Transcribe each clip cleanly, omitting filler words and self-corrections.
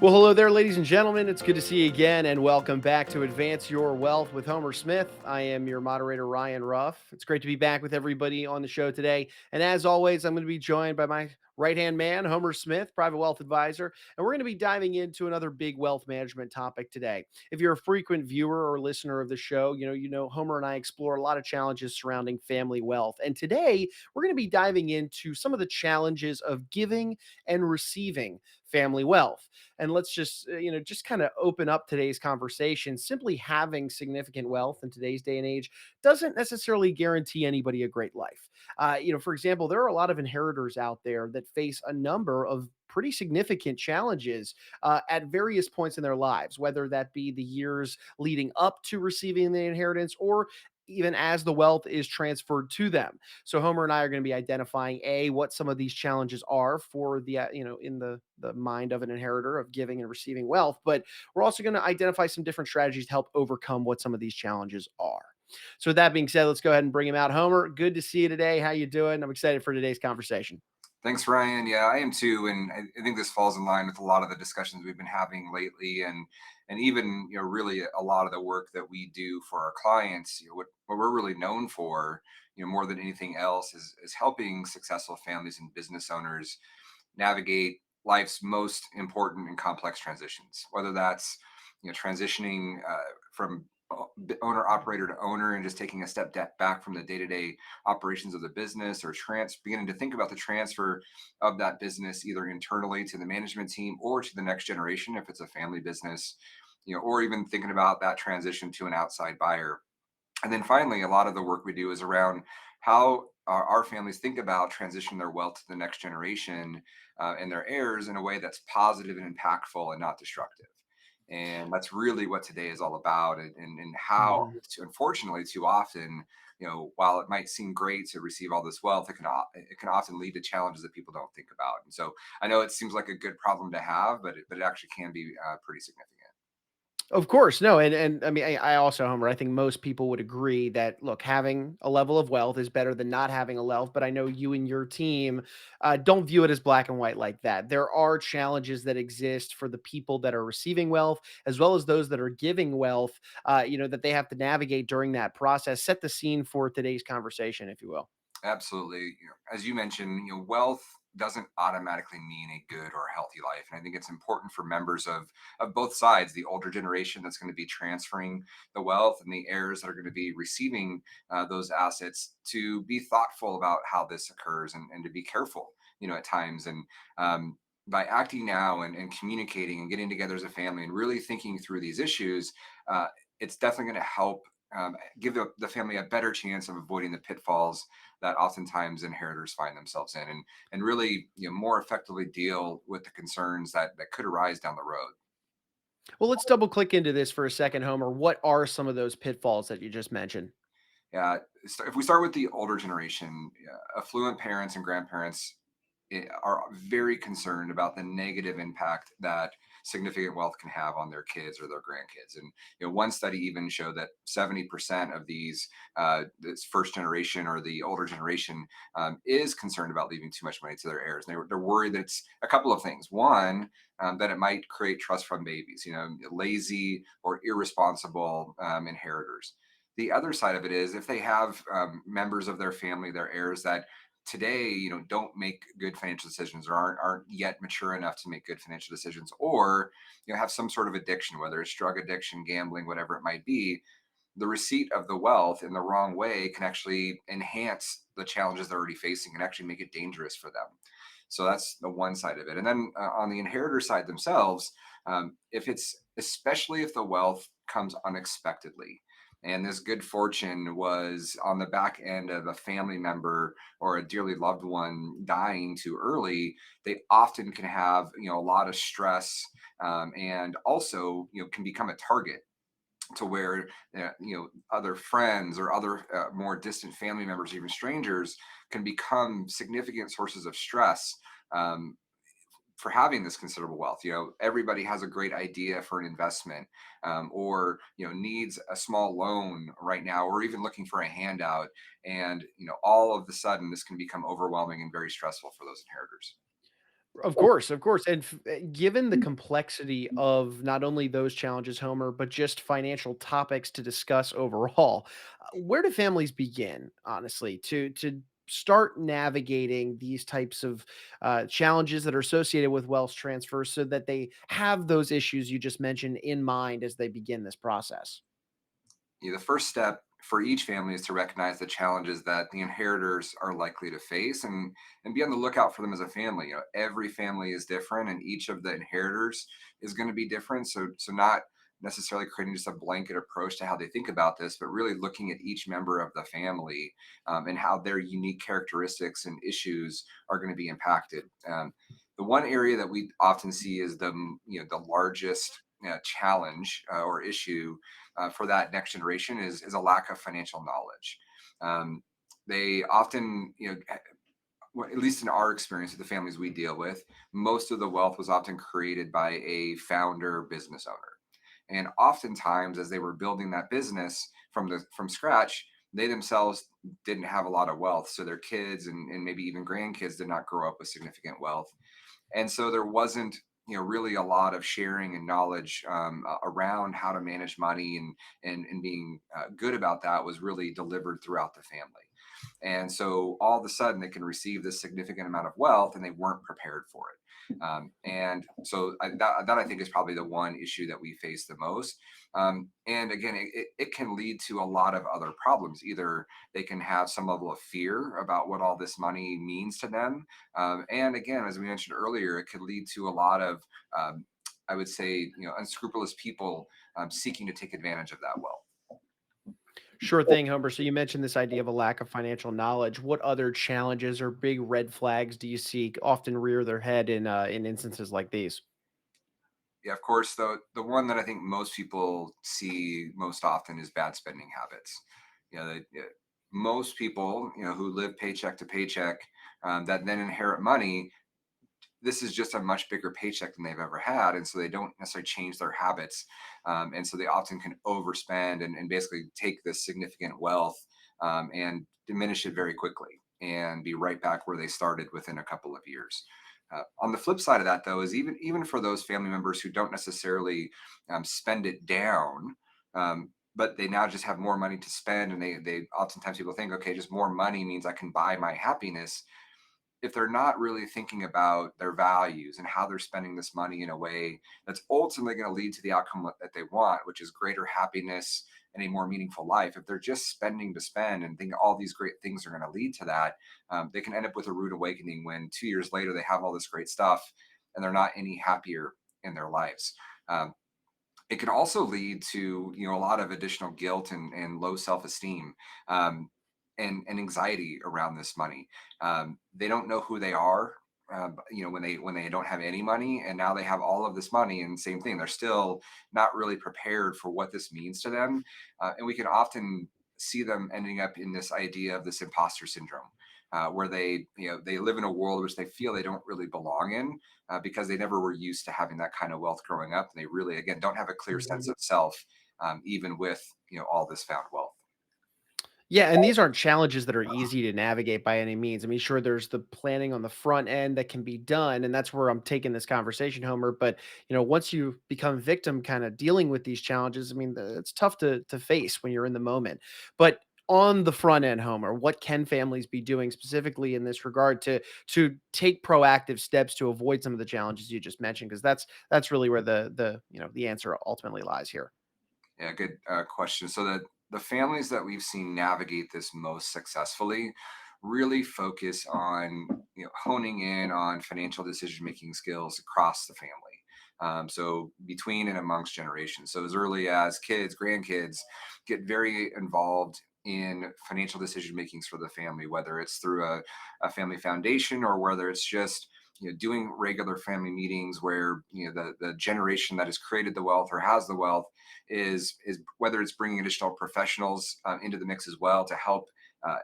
Well, hello there, ladies and gentlemen. It's good to see you again, and welcome back to Advance Your Wealth with Homer Smith. I am your moderator, Ryan Ruff. It's great to be back with everybody on the show today. And as always, I'm going to be joined by my right hand man, Homer Smith, private wealth advisor. And we're going to be diving into another big wealth management topic today. If you're a frequent viewer or listener of the show, you know Homer and I explore a lot of challenges surrounding family wealth. And today, we're going to be diving into some of the challenges of giving and receiving family wealth. And let's just just kind of open up today's conversation. Simply having significant wealth in today's day and age doesn't necessarily guarantee anybody a great life. For example, there are a lot of inheritors out there that face a number of pretty significant challenges at various points in their lives, whether that be the years leading up to receiving the inheritance or even as the wealth is transferred to them. So Homer and I are going to be identifying what some of these challenges are for the in the mind of an inheritor of giving and receiving wealth, but we're also going to identify some different strategies to help overcome what some of these challenges are. So with that being said, let's go ahead and bring him out. Homer, good to see you today. How you doing? I'm excited for today's conversation. Thanks, Ryan. Yeah, I am too, and I think this falls in line with a lot of the discussions we've been having lately, and even really a lot of the work that we do for our clients. What we're really known for, more than anything else, is helping successful families and business owners navigate life's most important and complex transitions, whether that's transitioning from owner operator to owner and just taking a step back from the day-to-day operations of the business, or beginning to think about the transfer of that business either internally to the management team or to the next generation if it's a family business, or even thinking about that transition to an outside buyer. And then finally, a lot of the work we do is around how our families think about transitioning their wealth to the next generation and their heirs in a way that's positive and impactful and not destructive. And that's really what today is all about, and how, Mhm. unfortunately, too often, while it might seem great to receive all this wealth, it can often lead to challenges that people don't think about. And so I know it seems like a good problem to have, but it actually can be pretty significant. Of course, no, and I mean, I also, Homer, I think most people would agree that look, having a level of wealth is better than not having a wealth. But I know you and your team don't view it as black and white like that. There are challenges that exist for the people that are receiving wealth, as well as those that are giving wealth. That they have to navigate during that process. Set the scene for today's conversation, if you will. Absolutely. As you mentioned, wealth doesn't automatically mean a good or healthy life. And I think it's important for members of both sides, the older generation that's going to be transferring the wealth and the heirs that are going to be receiving those assets, to be thoughtful about how this occurs, and to be careful, at times. And by acting now, and communicating and getting together as a family and really thinking through these issues, uh, it's definitely going to help give the family a better chance of avoiding the pitfalls that oftentimes inheritors find themselves in, and really more effectively deal with the concerns that could arise down the road. Well, let's double click into this for a second, Homer. What are some of those pitfalls that you just mentioned? Yeah, so if we start with the older generation, affluent parents and grandparents are very concerned about the negative impact that significant wealth can have on their kids or their grandkids. And one study even showed that 70% of this first generation or the older generation is concerned about leaving too much money to their heirs. They're worried that it's a couple of things. One, that it might create trust fund babies, lazy or irresponsible inheritors. The other side of it is, if they have members of their family, their heirs, that today don't make good financial decisions, or aren't yet mature enough to make good financial decisions, or have some sort of addiction, whether it's drug addiction, gambling, whatever it might be, the receipt of the wealth in the wrong way can actually enhance the challenges they're already facing and actually make it dangerous for them. So that's the one side of it. And then on the inheritor side themselves, if it's especially if the wealth comes unexpectedly, and this good fortune was on the back end of a family member or a dearly loved one dying too early, they often can have a lot of stress, and also can become a target, to where other friends or other more distant family members, even strangers, can become significant sources of stress, um, for having this considerable wealth. Everybody has a great idea for an investment, or needs a small loan right now, or even looking for a handout. And all of the sudden, this can become overwhelming and very stressful for those inheritors. Of course, and given the complexity of not only those challenges, Homer, but just financial topics to discuss overall, where do families begin, honestly, to start navigating these types of challenges that are associated with wealth transfer, so that they have those issues you just mentioned in mind as they begin this process? The first step for each family is to recognize the challenges that the inheritors are likely to face, and be on the lookout for them as a family. Every family is different, and each of the inheritors is going to be different. So not necessarily creating just a blanket approach to how they think about this, but really looking at each member of the family, and how their unique characteristics and issues are going to be impacted. The one area that we often see is the largest challenge or issue for that next generation is a lack of financial knowledge. Um, they often, well, at least in our experience with the families we deal with, most of the wealth was often created by a founder business owner. And oftentimes, as they were building that business from scratch, they themselves didn't have a lot of wealth. So their kids and maybe even grandkids did not grow up with significant wealth, and so there wasn't really a lot of sharing and knowledge around how to manage money, and being good about that was really delivered throughout the family. And so all of a sudden they can receive this significant amount of wealth and they weren't prepared for it. And so that I think is probably the one issue that we face the most. And again, it can lead to a lot of other problems. Either they can have some level of fear about what all this money means to them, and again, as we mentioned earlier, it could lead to a lot of, I would say, unscrupulous people seeking to take advantage of that wealth. Sure thing, Homer. So you mentioned this idea of a lack of financial knowledge. What other challenges or big red flags do you see often rear their head in instances like these? Yeah, of course, the one that I think most people see most often is bad spending habits. Most people, who live paycheck to paycheck, that then inherit money, this is just a much bigger paycheck than they've ever had, and so they don't necessarily change their habits, and so they often can overspend, and basically take this significant wealth, and diminish it very quickly and be right back where they started within a couple of years. On the flip side of that, though, is even for those family members who don't necessarily spend it down, but they now just have more money to spend, and they oftentimes people think, okay, just more money means I can buy my happiness. If they're not really thinking about their values and how they're spending this money in a way that's ultimately going to lead to the outcome that they want, which is greater happiness and a more meaningful life, if they're just spending to spend and think all these great things are going to lead to that, they can end up with a rude awakening when 2 years later they have all this great stuff and they're not any happier in their lives. Um, it can also lead to a lot of additional guilt and low self-esteem, um, and anxiety around this money. They don't know who they are, when they don't have any money, and now they have all of this money, and same thing, they're still not really prepared for what this means to them. And we can often see them ending up in this idea of this imposter syndrome, where they live in a world which they feel they don't really belong in, because they never were used to having that kind of wealth growing up, and they really, again, don't have a clear sense of self, even with all this found wealth. Yeah, and these aren't challenges that are easy to navigate by any means. I mean, sure, there's the planning on the front end that can be done, and that's where I'm taking this conversation, Homer. But once you become victim, kind of dealing with these challenges, I mean, it's tough to face when you're in the moment. But on the front end, Homer, what can families be doing specifically in this regard to take proactive steps to avoid some of the challenges you just mentioned? Because that's really where the answer ultimately lies here. Yeah, good question. So the families that we've seen navigate this most successfully really focus on honing in on financial decision making skills across the family. So between and amongst generations. So as early as kids, grandkids get very involved in financial decision makings for the family, whether it's through a family foundation, or whether it's just doing regular family meetings where the generation that has created the wealth or has the wealth is whether it's bringing additional professionals into the mix as well to help uh,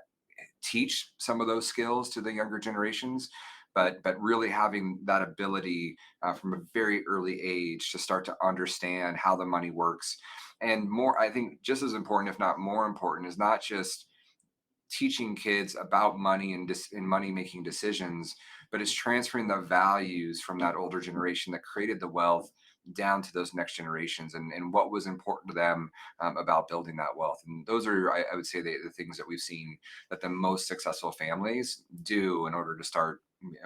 teach some of those skills to the younger generations. but really having that ability from a very early age to start to understand how the money works. And more, I think, just as important, if not more important, is not just teaching kids about money and money making decisions, but it's transferring the values from that older generation that created the wealth down to those next generations, and what was important to them about building that wealth. And those are, I would say, the things that we've seen that the most successful families do in order to start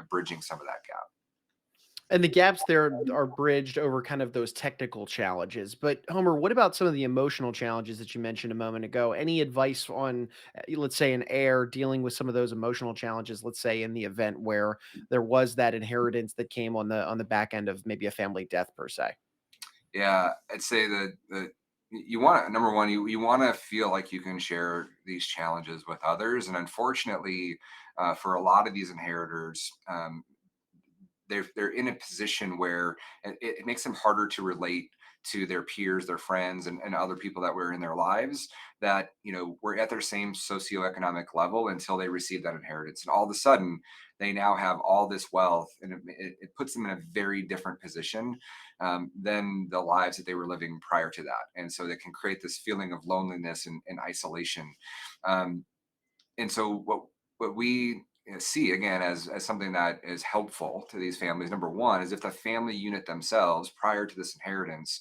bridging some of that gap. And the gaps there are bridged over kind of those technical challenges. But Homer, what about some of the emotional challenges that you mentioned a moment ago? Any advice on, let's say, an heir dealing with some of those emotional challenges? Let's say in the event where there was that inheritance that came on the back end of maybe a family death per se. Yeah, I'd say that you want to, number one, you want to feel like you can share these challenges with others. And unfortunately, for a lot of these inheritors, they're in a position where it makes them harder to relate to their peers, their friends, and other people that were in their lives that were at their same socioeconomic level until they receive that inheritance. And all of a sudden, they now have all this wealth, and it puts them in a very different position than the lives that they were living prior to that. And so that can create this feeling of loneliness and isolation. Um, and so what we see again as something that is helpful to these families, number one, is if the family unit themselves prior to this inheritance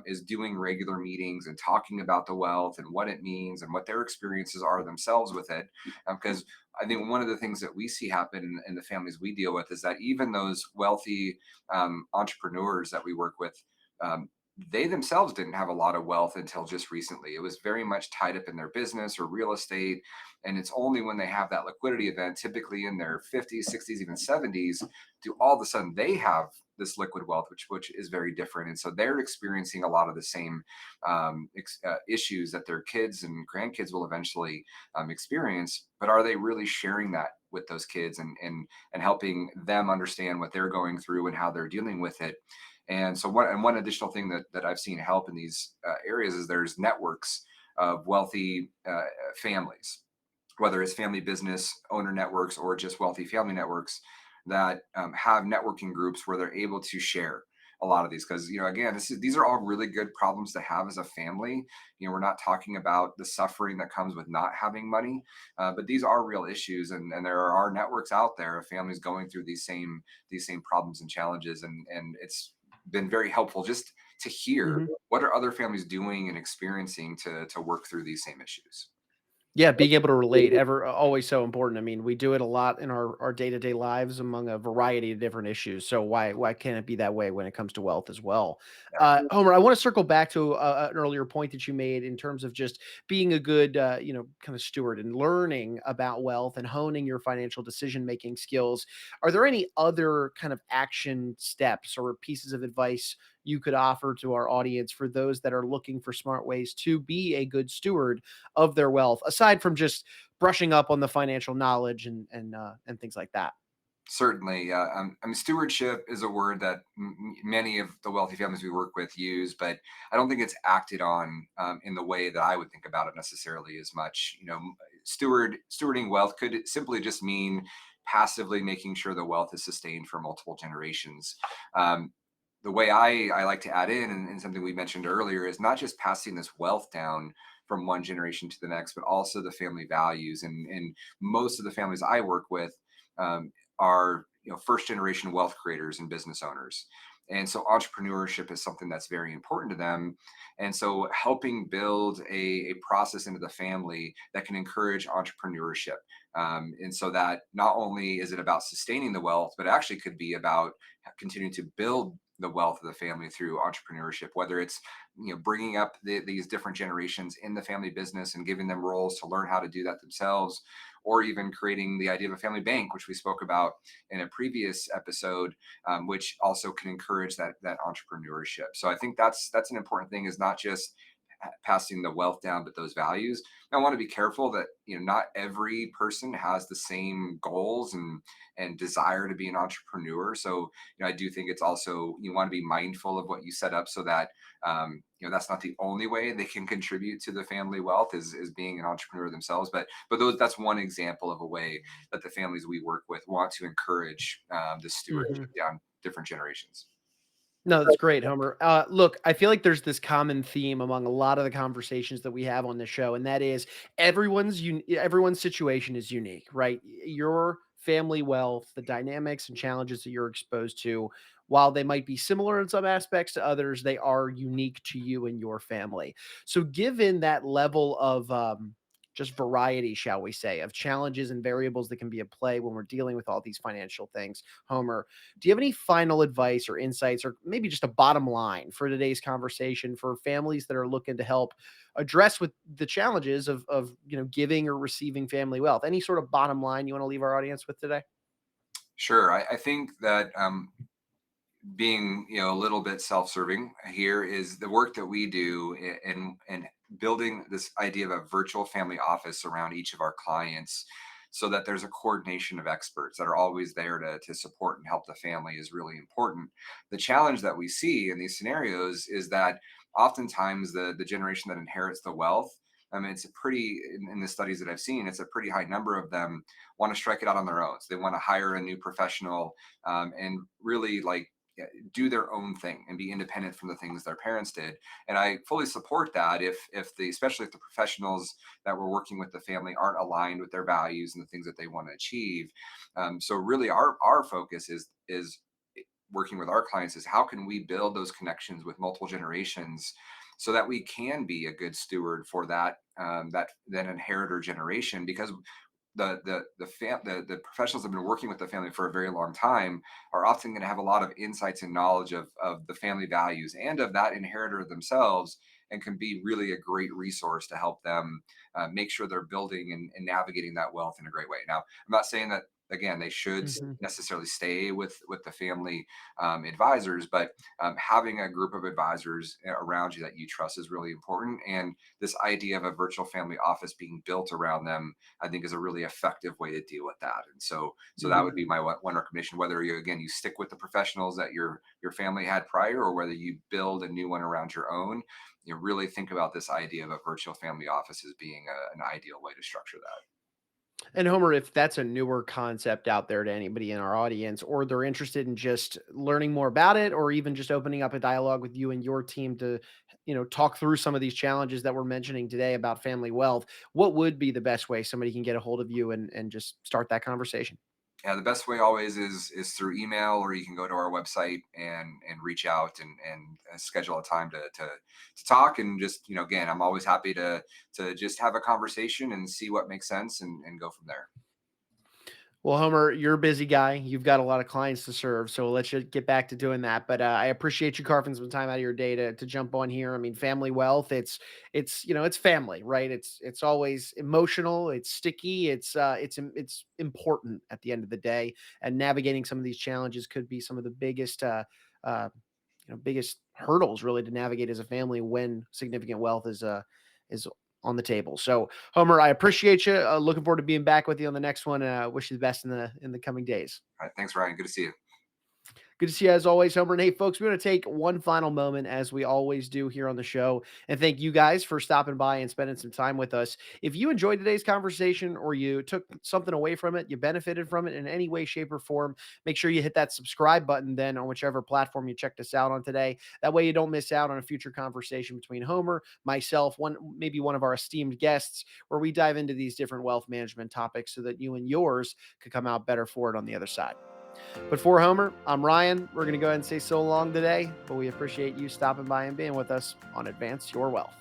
is doing regular meetings and talking about the wealth and what it means and what their experiences are themselves with it. Because I think one of the things that we see happen in the families we deal with is that even those wealthy entrepreneurs that we work with, um, they themselves didn't have a lot of wealth until just recently. It was very much tied up in their business or real estate. And it's only when they have that liquidity event, typically in their 50s, 60s, even 70s, do all of a sudden they have this liquid wealth, which is very different. And so they're experiencing a lot of the same issues that their kids and grandkids will eventually experience. But are they really sharing that with those kids and helping them understand what they're going through and how they're dealing with it? And so one additional thing that I've seen help in these areas is there's networks of wealthy families, whether it's family business owner networks or just wealthy family networks that have networking groups where they're able to share a lot of these. Because again, these are all really good problems to have as a family. We're not talking about the suffering that comes with not having money, but these are real issues, and there are networks out there of families going through these same problems and challenges, and it's been very helpful just to hear what are other families doing and experiencing to work through these same issues. Yeah, being able to relate ever always so important. I mean, we do it a lot in our day-to-day lives among a variety of different issues. So why can't it be that way when it comes to wealth as well? Homer, I want to circle back to an earlier point that you made in terms of just being a good kind of steward and learning about wealth and honing your financial decision-making skills. Are there any other kind of action steps or pieces of advice you could offer to our audience for those that are looking for smart ways to be a good steward of their wealth, aside from just brushing up on the financial knowledge and things like that? Certainly, yeah. I mean, stewardship is a word that many of the wealthy families we work with use, but I don't think it's acted on in the way that I would think about it necessarily as much. Stewarding wealth could simply just mean passively making sure the wealth is sustained for multiple generations. Um, the way I like to add in, and something we mentioned earlier, is not just passing this wealth down from one generation to the next, but also the family values. And most of the families I work with. Um, are first generation wealth creators and business owners, and so entrepreneurship is something that's very important to them. And so helping build a process into the family that can encourage entrepreneurship, and so that not only is it about sustaining the wealth, but actually could be about continuing to build the wealth of the family through entrepreneurship, whether it's bringing up these different generations in the family business and giving them roles to learn how to do that themselves, or even creating the idea of a family bank, which we spoke about in a previous episode, which also can encourage that entrepreneurship. So I think that's an important thing, is not just passing the wealth down, but those values. I want to be careful that not every person has the same goals and desire to be an entrepreneur. So I do think it's also you want to be mindful of what you set up so that that's not the only way they can contribute to the family wealth is being an entrepreneur themselves. But that's one example of a way that the families we work with want to encourage the Hmm. stewardship down different generations. No, that's great, Homer. Look, I feel like there's this common theme among a lot of the conversations that we have on the show, and that is everyone's situation is unique, right? Your family wealth, the dynamics and challenges that you're exposed to, while they might be similar in some aspects to others, they are unique to you and your family. So, given that level of just variety, shall we say, of challenges and variables that can be at play when we're dealing with all these financial things, Homer, do you have any final advice or insights, or maybe just a bottom line for today's conversation for families that are looking to help address with the challenges of giving or receiving family wealth? Any sort of bottom line you want to leave our audience with today? Sure, I think that being a little bit self-serving here is the work that we do in building this idea of a virtual family office around each of our clients so that there's a coordination of experts that are always there to support and help the family is really important. The challenge that we see in these scenarios is that oftentimes the generation that inherits the wealth, I mean, it's a pretty in the studies that I've seen, it's a pretty high number of them want to strike it out on their own. So they want to hire a new professional and really like do their own thing and be independent from the things their parents did. And I fully support that if the especially if the professionals that we're working with the family aren't aligned with their values and the things that they want to achieve. So really our focus is working with our clients is how can we build those connections with multiple generations so that we can be a good steward for that inheritor generation, because the professionals that have been working with the family for a very long time are often going to have a lot of insights and knowledge of the family values and of that inheritor themselves, and can be really a great resource to help them make sure they're building and navigating that wealth in a great way. Now, I'm not saying that again they should Hmm. necessarily stay with the family advisors, but having a group of advisors around you that you trust is really important. And this idea of a virtual family office being built around them, I think, is a really effective way to deal with that. And so that would Hmm. be my one recommendation. Whether you stick with the professionals that your family had prior, or whether you build a new one around your own, really think about this idea of a virtual family office as being an ideal way to structure that. And Homer, if that's a newer concept out there to anybody in our audience, or they're interested in just learning more about it, or even just opening up a dialogue with you and your team to, talk through some of these challenges that we're mentioning today about family wealth, what would be the best way somebody can get a hold of you and just start that conversation? Yeah, the best way always is through email, or you can go to our website and reach out and schedule a time to talk. And just again, I'm always happy to just have a conversation and see what makes sense and go from there. Well, Homer, you're a busy guy. You've got a lot of clients to serve, so let's just get back to doing that. But I appreciate you carving some time out of your day to jump on here. I mean, family wealth, it's family, right? It's always emotional, it's sticky, it's important at the end of the day. And navigating some of these challenges could be some of the uh, biggest hurdles really to navigate as a family when significant wealth is on the table. So, Homer, I appreciate you. Looking forward to being back with you on the next one. Wish you the best in the coming days. All right, thanks, Ryan. Good to see you. Good to see you as always, Homer. And hey, folks, we're going to take one final moment, as we always do here on the show, and thank you guys for stopping by and spending some time with us. If you enjoyed today's conversation, or you took something away from it, you benefited from it in any way, shape, or form, make sure you hit that subscribe button then on whichever platform you checked us out on today. That way you don't miss out on a future conversation between Homer, myself, maybe one of our esteemed guests, where we dive into these different wealth management topics so that you and yours could come out better for it on the other side. But for Homer, I'm Ryan. We're going to go ahead and say so long today, but we appreciate you stopping by and being with us on Advance Your Wealth.